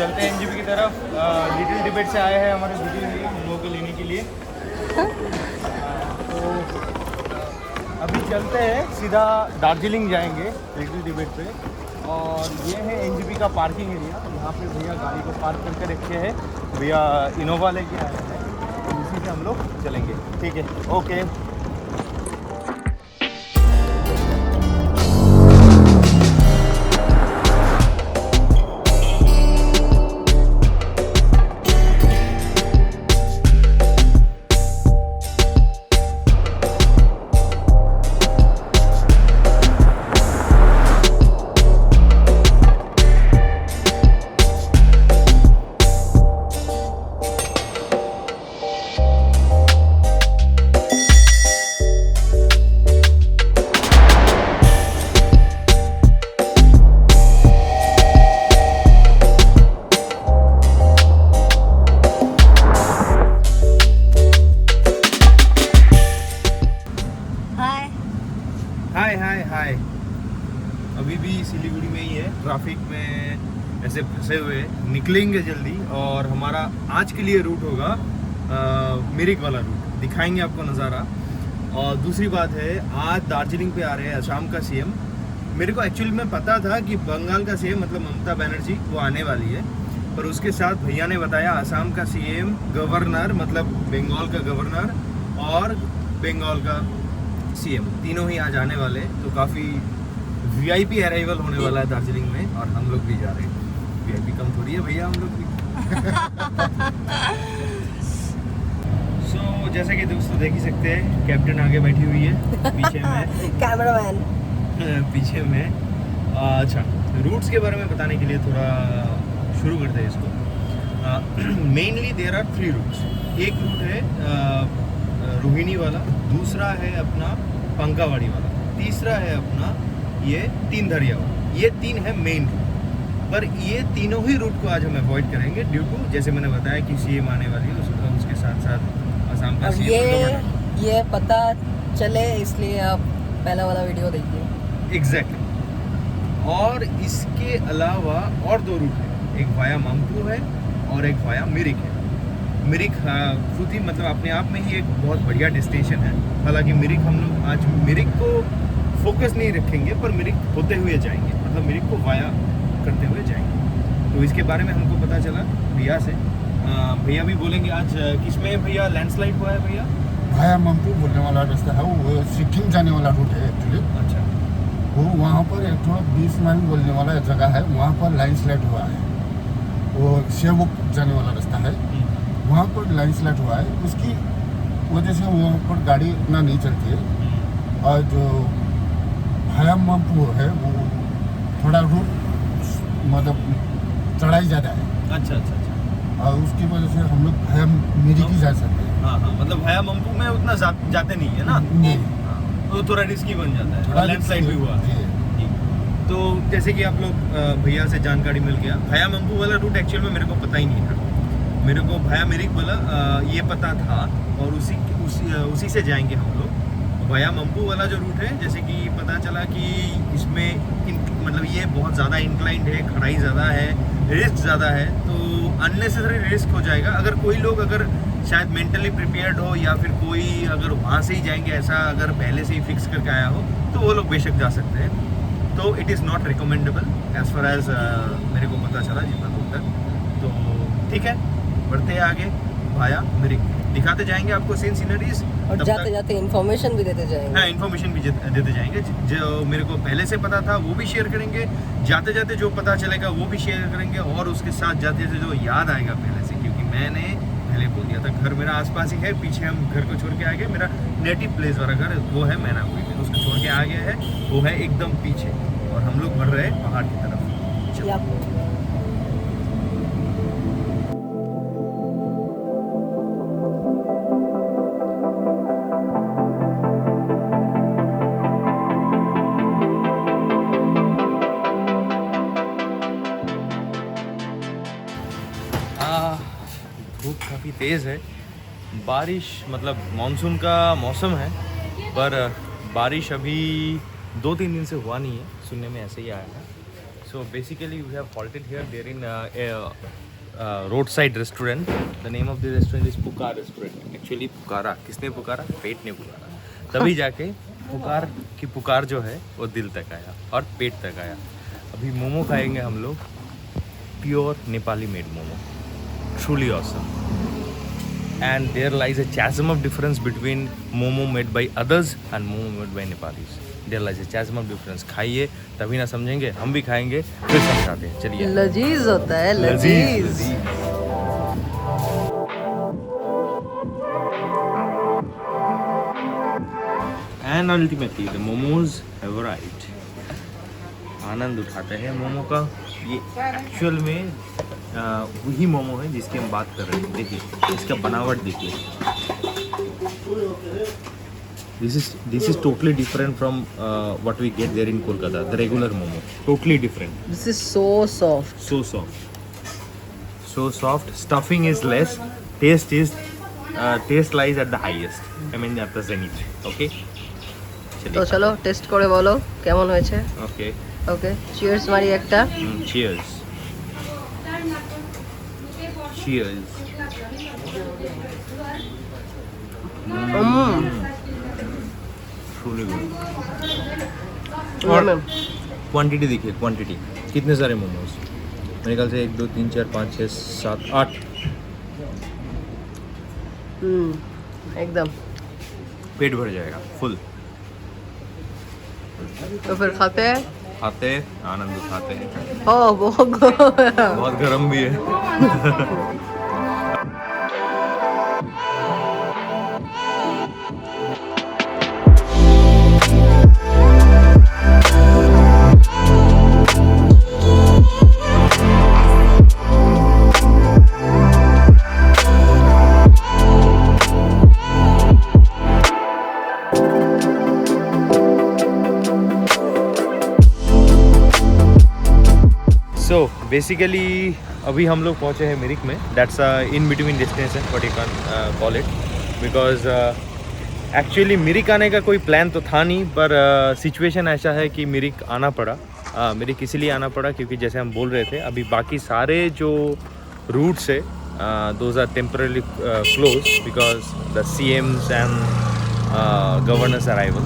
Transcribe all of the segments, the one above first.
चलते हैं एनजीपी की तरफ। लिटिल टिबेट से आए हैं हमारे वीडियो हम लोगों को लेने के लिए। तो अभी चलते हैं, सीधा दार्जिलिंग जाएंगे लिटिल टिबेट पे। और ये है एनजीपी का पार्किंग एरिया। यहाँ पे भैया गाड़ी को पार्क करके रखे हैं। भैया इनोवा लेके आए हैं, तो इसी से हम लोग चलेंगे। ठीक है, ओके। हाय अभी भी सिलीगुड़ी में ही है, ट्रैफिक में ऐसे फंसे हुए। निकलेंगे जल्दी और हमारा आज के लिए रूट होगा मिरिक वाला रूट। दिखाएंगे आपको नज़ारा। और दूसरी बात है, आज दार्जिलिंग पे आ रहे हैं असम का सीएम। मेरे को एक्चुअली में पता था कि बंगाल का सीएम मतलब ममता बनर्जी वो आने वाली है, पर उसके साथ भैया ने बताया असम का सीएम, गवर्नर मतलब बंगाल का गवर्नर और बंगाल का सीएम तीनों ही आज आने वाले। तो काफ़ी वीआईपी अराइवल होने वाला है दार्जिलिंग में, और हम लोग भी जा रहे हैं। वीआईपी कम थोड़ी है भैया, हम लोग भी। सो जैसे कि दोस्तों देख ही सकते हैं, कैप्टन आगे बैठी हुई है, पीछे में कैमरामैन पीछे में। अच्छा, रूट्स के बारे में बताने के लिए थोड़ा शुरू करते हैं इसको। Mainly there are 3 routes. एक रूट है रोहिणी वाला, दूसरा है अपना पंकावाड़ी वाला, तीसरा है अपना ये तीन धरिया वाला। ये 3 है मेन रूट, पर ये तीनों ही रूट को आज हम अवॉइड करेंगे ड्यू टू, जैसे मैंने बताया कि सीएम आने वाली है, उसके साथ साथ असम का सीएम। ये पता चले इसलिए आप पहला वाला वीडियो देखिए। एग्जैक्टली। और इसके अलावा और 2 रूट है, एक वाया मंगपू है और एक वाया मिरिक है। मिरिक खुद ही मतलब अपने आप में ही एक बहुत बढ़िया डेस्टिनेशन है। हालांकि मिरिक हम लोग आज मिरिक को फोकस नहीं रखेंगे, पर मिरिक होते हुए जाएंगे, मतलब मिरिक को वाया करते हुए जाएंगे। तो इसके बारे में हमको पता चला भैया से। भैया भी बोलेंगे आज किसमें भैया लैंडस्लाइड हुआ है भैया? वाया मंगपू बोलने वाला रास्ता है, वो सिक्किम जाने वाला रूट है एक्चुअली। अच्छा, वो वहाँ पर एक 20 माइल बोलने वाला जगह है, वहाँ पर लैंडस्लाइड हुआ है। वो सेवक जाने वाला रास्ता है, वहाँ पर लैंडस्लाइड हुआ है। उसकी वजह से वहाँ पर गाड़ी इतना नहीं चलती है। और जो वाया मंगपू है वो थोड़ा रूट मतलब चढ़ाई ज़्यादा है। अच्छा अच्छा अच्छा। और उसकी वजह से हम लोग वाया मिरिक ही जा सकते हैं। हाँ हाँ, मतलब वाया मंगपू में उतना जाते नहीं है ना, नहीं, तो थोड़ा रिस्की बन जाता है। थोड़ा लैंडस्लाइड भी हुआ है। तो जैसे कि आप लोग भैया से जानकारी मिल गया। भाया मंगपू वाला रूट एक्चुअल में मेरे को पता ही नहीं था। मेरे को भाया मिरिक वाला ये पता था, और उसी से जाएंगे हम लोग। भाया मंगपू वाला जो रूट है, जैसे कि पता चला कि इसमें मतलब ये बहुत ज़्यादा इंक्लाइंड है, खड़ाई ज़्यादा है, रिस्क ज़्यादा है, तो अननेसेसरी रिस्क हो जाएगा। अगर कोई लोग अगर शायद मेंटली प्रिपेयर्ड हो, या फिर कोई अगर वहाँ से ही जाएंगे ऐसा अगर पहले से ही फिक्स करके आया हो, तो वो लोग बेशक जा सकते हैं। तो it is not recommendable as far as मेरे को पता चला जितना दूर तक। तो ठीक है, बढ़ते हैं आगे। भाया मिरिक दिखाते जाएंगे आपको सीन सीनरीज, और जाते जाते इन्फॉर्मेशन भी देते जाएंगे। हाँ, इन्फॉर्मेशन भी देते जाएंगे। जो मेरे को पहले से पता था वो भी शेयर करेंगे, जाते जाते जो पता चलेगा वो भी शेयर करेंगे, और उसके साथ जाते जाते जो याद आएगा पहले से, क्योंकि मैंने पहले बोल दिया था घर मेरा आसपास ही है, पीछे हम घर को छोड़ के आ गए। मेरा नेटिव प्लेस वाला घर वो है मैनागुड़ी में, उसको छोड़ के आ गया है, वो है एकदम पीछे, और हम लोग बढ़ रहे हैं पहाड़ की तरफ। चलो। धूप काफ़ी तेज़ है, बारिश मतलब मानसून का मौसम है, पर बारिश अभी 2-3 दिन से हुआ नहीं है, सुनने में ऐसे ही आया है। So basically we have halted here. They're in a roadside restaurant. The name of the restaurant is पुकार restaurant. Actually पुकारा, किसने पुकारा? पेट ने पुकारा. तभी जाके पुकार की पुकार जो है वो दिल तक आया और पेट तक आया. अभी मोमो खाएंगे हम लोग. Pure Nepali made momo. Truly awesome. And there lies a chasm of difference between momo made by others and momo made by Nepalis. There lies a chasm of difference. खाइए तभी ना समझेंगे, हम भी खाएंगे फिर समझाते हैं. चलिए. लजीज होता है, लजीज. And ultimately the momos have arrived. आनंद उठाते हैं मोमो का. ये एक्चुअल में वही मोमो है जिसकी हम बात कर रहे हैं. देखिए इसका बनावट देखिए. This is totally different from what we get there in Kolkata. The regular momo, totally different. This is so soft. So soft. So soft. Stuffing is less. Taste lies at the highest. I mean at the zenith. Okay. তো চলো test করে বলো কেমন হয়েছে. Okay. ওকে, cheers মারি একটা. Cheers. Cheers. Truly good. और quantity देखिए, क्वांटिटी कितने सारे मोमोज. मेरे ख्याल से 1 2 3 4 5 6 7 8. एकदम पेट भर जाएगा फुल. तो फिर खाते हैं. खाते हैं, आनंद उठाते हैं. ओ बहुत गर्म भी है. So basically अभी हम लोग पहुँचे हैं मिरिक में. That's in between destination, what you can call it, because actually Mirik आने का कोई प्लान तो था नहीं, पर सिचुएशन ऐसा है कि मिरिक आना पड़ा. मिरिक इसीलिए आना पड़ा क्योंकि जैसे हम बोल रहे थे अभी बाकी सारे जो रूट्स है those are temporarily closed because the CM's and governor's arrival.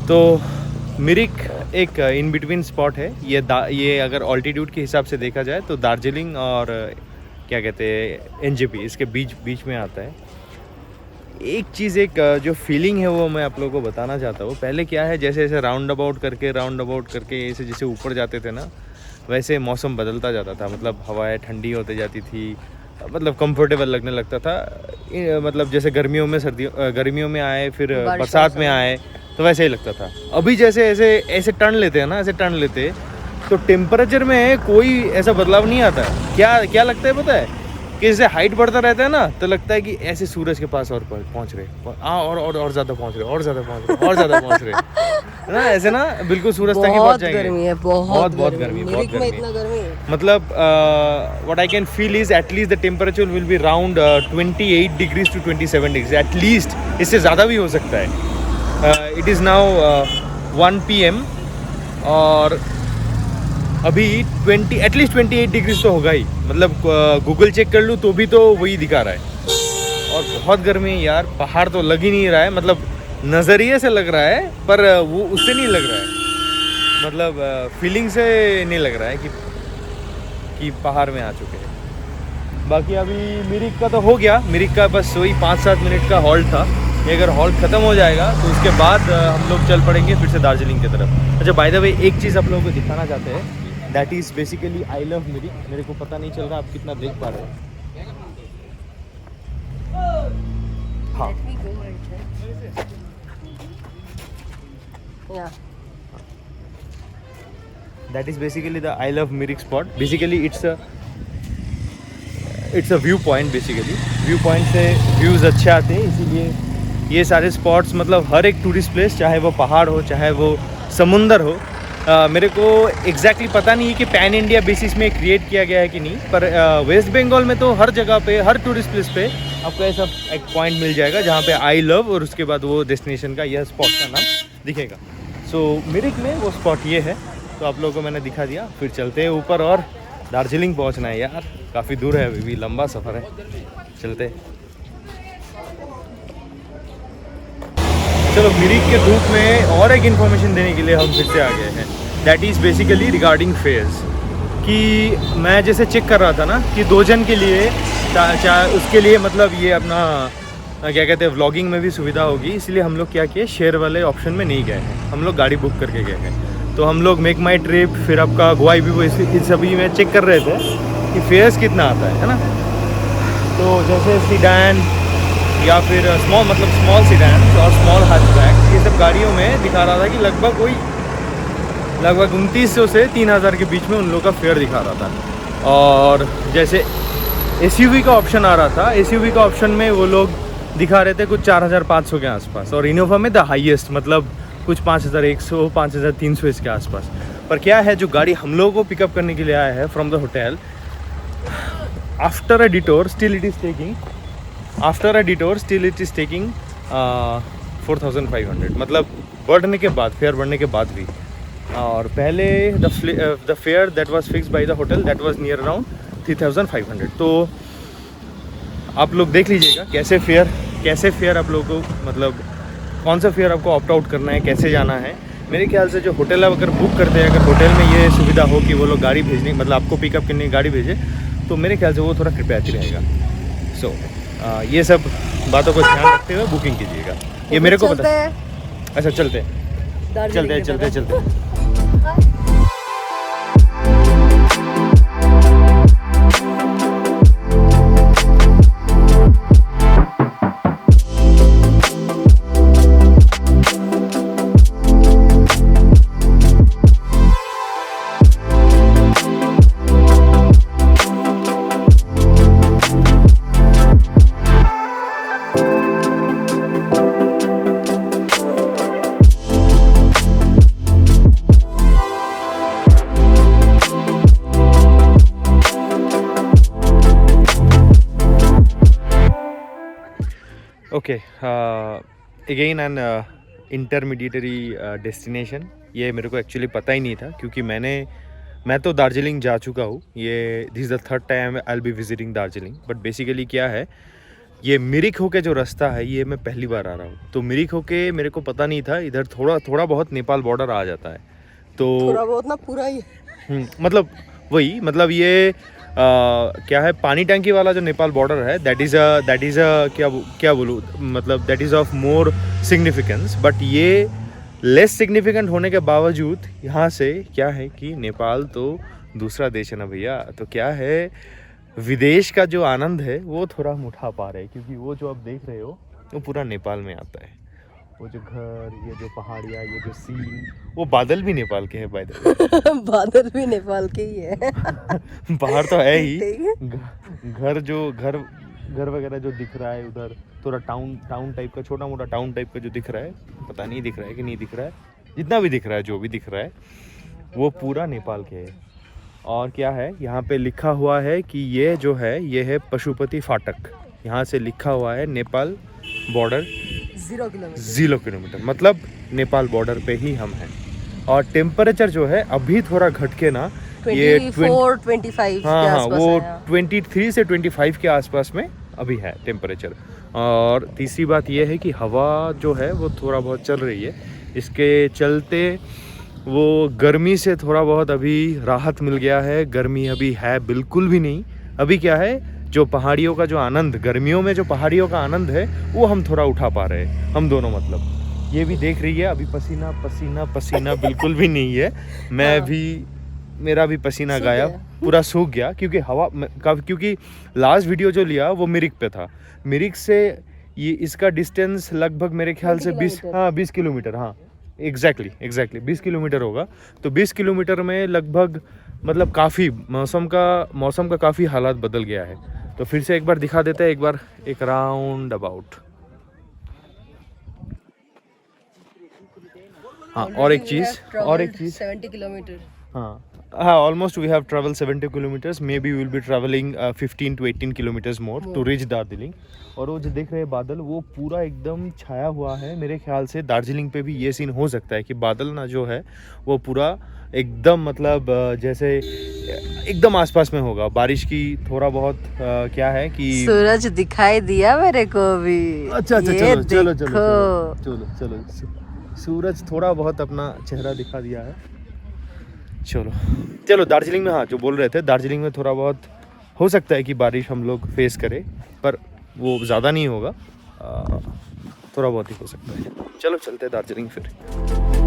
तो मिरिक एक इन बिटवीन स्पॉट है. ये अगर ऑल्टीट्यूड के हिसाब से देखा जाए तो दार्जिलिंग और क्या कहते हैं एनजेपी इसके बीच में आता है. एक चीज़, एक जो फीलिंग है वो मैं आप लोगों को बताना चाहता हूँ. पहले क्या है, जैसे जैसे राउंड अबाउट करके ऐसे जैसे ऊपर जाते थे ना, वैसे मौसम बदलता जाता था. मतलब हवाएं ठंडी होते जाती थी, मतलब कंफर्टेबल लगने लगता था. मतलब जैसे गर्मियों में आए फिर बरसात में आए तो वैसे ही लगता था. अभी जैसे ऐसे टर्न लेते हैं ना, तो टेम्परेचर में कोई ऐसा बदलाव नहीं आता. क्या लगता है पता है कि जैसे हाइट बढ़ता रहता है ना, तो लगता है कि ऐसे सूरज के पास और पहुंच रहे, और ज़्यादा पहुंच रहे ना, ऐसे ना बिल्कुल सूरज तक ही पहुंच जाएंगे. गर्मी है, बहुत गर्मी. इतना गर्मी है. मतलब what I can feel is at least the temperature will be around 28 degrees to 27 degrees at least. इससे ज़्यादा भी हो सकता है. इट इज़ नाउ 1 PM और अभी एटलीस्ट 28 डिग्रीज तो होगा ही. मतलब गूगल चेक कर लूँ तो भी तो वही दिखा रहा है. और बहुत गर्मी है यार. पहाड़ तो लग ही नहीं रहा है, मतलब नज़रिए से लग रहा है पर वो उससे नहीं लग रहा है. मतलब फीलिंग से नहीं लग रहा है कि पहाड़ में आ चुके हैं. बाकी अभी मिरिक का तो हो गया. मिरिक का बस वही 5-7 मिनट का हॉल्ट था. ये अगर हॉल्ट ख़त्म हो जाएगा तो उसके बाद हम लोग चल पड़ेंगे फिर से दार्जिलिंग की तरफ. अच्छा, बाय द वे एक चीज़ आप लोगों को दिखाना चाहते हैं. That is basically I love Mirik. मेरे को पता नहीं चल रहा आप कितना देख पा रहे हैं. हाँ, that is basically the I love Mirik spot. Basically it's a view point. Basically view point से व्यूज़ अच्छे आते हैं, इसीलिए ये सारे स्पॉट्स, मतलब हर एक टूरिस्ट प्लेस, चाहे वो पहाड़ हो चाहे वो समुंदर हो, मेरे को एग्जैक्टली पता नहीं है कि पैन इंडिया बेसिस में क्रिएट किया गया है कि नहीं, पर वेस्ट बंगाल में तो हर जगह पे, हर टूरिस्ट प्लेस पे आपको ऐसा एक पॉइंट मिल जाएगा जहाँ पे आई लव और उसके बाद वो डेस्टिनेशन का यह स्पॉट का नाम दिखेगा. सो मिरिक में वो स्पॉट ये है. तो आप लोगों को मैंने दिखा दिया। फिर चलते हैं ऊपर और दार्जिलिंग पहुंचना है यार, काफ़ी दूर है, अभी भी लंबा सफ़र है। चलते। चलो, मिरिक के धूप में और एक इन्फॉर्मेशन देने के लिए हम फिर से आ गए हैं। That is basically regarding fares. कि मैं जैसे चेक कर रहा था ना कि 2 जन के लिए उसके लिए मतलब ये अपना क्या कहते हैं व्लॉगिंग में भी सुविधा होगी, इसलिए हम लोग क्या किए, शेयर वाले ऑप्शन में नहीं गए हैं, हम लोग गाड़ी बुक करके गए हैं। तो हम लोग मेक माई ट्रिप, फिर आपका गोवा भी इस सभी में चेक कर रहे थे कि फेयर्स कितना आता है ना। तो जैसे सीडान या फिर स्मॉल सीडान और स्मॉल हैचबैक, ये सब गाड़ियों में दिखा रहा था कि लगभग 2900 से 3000 के बीच में उन लोगों का फेयर दिखा रहा था। और जैसे एसयूवी का ऑप्शन आ रहा था, एसयूवी का ऑप्शन में वो लोग दिखा रहे थे कुछ 4500 के आसपास, और इनोवा में द हाईएस्ट मतलब कुछ 5100 5300 इसके आसपास। पर क्या है, जो गाड़ी हम लोगों को पिकअप करने के लिए आया है from the hotel, after a detour still it is taking 4500, मतलब बढ़ने के बाद, फेयर बढ़ने के बाद भी। और पहले the fair that was fixed by the hotel that was near around 3500। तो आप लोग देख लीजिएगा कैसे फेयर आप लोगों को, मतलब कौन सा फेयर आपको ऑप्ट आउट करना है, कैसे जाना है। मेरे ख्याल से जो होटल अगर बुक करते हैं, अगर होटल में ये सुविधा हो कि वो लोग गाड़ी भेजने, मतलब आपको पिकअप करने की गाड़ी भेजे, तो मेरे ख्याल से वो थोड़ा किफ़ायती रहेगा। सो ये सब बातों को ध्यान रखते हुए बुकिंग कीजिएगा। ये मेरे को पता है। अच्छा, चलते okay, again an intermediatory destination. ये मेरे को एक्चुअली पता ही नहीं था, क्योंकि मैं तो दार्जिलिंग जा चुका हूँ। ये this is the 3rd time I will be visiting Darjeeling. But basically क्या है, ये मिरिक होके जो रास्ता है, ये मैं पहली बार आ रहा हूँ। तो मिरिक होके मेरे को पता नहीं था, इधर थोड़ा बहुत नेपाल बॉर्डर आ जाता है। तो थोड़ा बहुत ना, पूरा ही मतलब वही, मतलब ये क्या है, पानी टंकी वाला जो नेपाल बॉर्डर है, दैट इज़ अ क्या बोलूँ, मतलब that is of more significance. But ये लेस सिग्निफिकेंट होने के बावजूद यहाँ से क्या है कि नेपाल तो दूसरा देश है ना भैया। तो क्या है, विदेश का जो आनंद है वो थोड़ा हम उठा पा रहे हैं, क्योंकि वो जो आप देख रहे हो वो पूरा नेपाल में आता है। वो जो घर, ये जो पहाड़ियाँ, ये जो सीन, वो बादल भी नेपाल के हैं बाय द वे। बादल भी नेपाल के ही है। बाहर तो है ही, घर वगैरह जो दिख रहा है उधर, थोड़ा टाउन टाइप का, छोटा मोटा टाउन टाइप का जो दिख रहा है, पता नहीं दिख रहा है कि नहीं दिख रहा है, जितना भी दिख रहा है, जो भी दिख रहा है, वो पूरा नेपाल के है। और क्या है, यहाँ पे लिखा हुआ है कि ये जो है, ये है पशुपति फाटक। यहाँ से लिखा हुआ है नेपाल बॉर्डर 0 किलोमीटर, मतलब नेपाल बॉर्डर पे ही हम हैं। और टेम्परेचर जो है अभी थोड़ा घट के ना, ये 24-25 के आसपास वो है। 23 से 25 के आसपास में अभी है टेम्परेचर। और तीसरी बात ये है कि हवा जो है वो थोड़ा बहुत चल रही है, इसके चलते वो गर्मी से थोड़ा बहुत अभी राहत मिल गया है। गर्मी अभी है बिल्कुल भी नहीं। अभी क्या है, जो पहाड़ियों का जो आनंद, गर्मियों में जो पहाड़ियों का आनंद है, वो हम थोड़ा उठा पा रहे हैं, हम दोनों। मतलब ये भी देख रही है, अभी पसीना बिल्कुल भी नहीं है। मेरा भी पसीना गायब, पूरा सूख गया, क्योंकि लास्ट वीडियो जो लिया वो मिरिक पे था। मिरिक से ये इसका डिस्टेंस लगभग मेरे ख्याल से 20 किलोमीटर, हाँ एग्जैक्टली 20 किलोमीटर होगा। तो 20 किलोमीटर में लगभग, मतलब काफ़ी मौसम का काफ़ी हालात बदल गया है। तो फिर से एक बार दिखा देते हैं, एक राउंड अबाउट। हाँ, और एक चीज़ 70 किलोमीटर। हाँ, almost we have traveled 70 kilometers. Maybe we will be traveling 15 to 18 kilometers more to reach Darjeeling. और वो जो देख रहे हैं बादल, वो पूरा एकदम छाया हुआ है. मेरे ख्याल से दार्जिलिंग पे भी ये सीन हो सकता है कि बादल ना जो है वो पूरा एकदम मतलब जैसे एकदम आसपास में होगा. बारिश की थोड़ा बहुत क्या है कि सूरज दिखाई दिया मेरे को भी. अच्छा ये चलो चलो चलो देखो. चलो चलो सूरज थोड़ा बहुत अपना चेहरा दिखा दिया है. चलो चलो दार्जिलिंग में, हाँ जो बोल रहे थे, दार्जिलिंग में थोड़ा बहुत हो सकता है कि बारिश हम लोग फेस करें, पर वो ज़्यादा नहीं होगा, थोड़ा बहुत ही हो सकता है. चलो चलते हैं दार्जिलिंग फिर.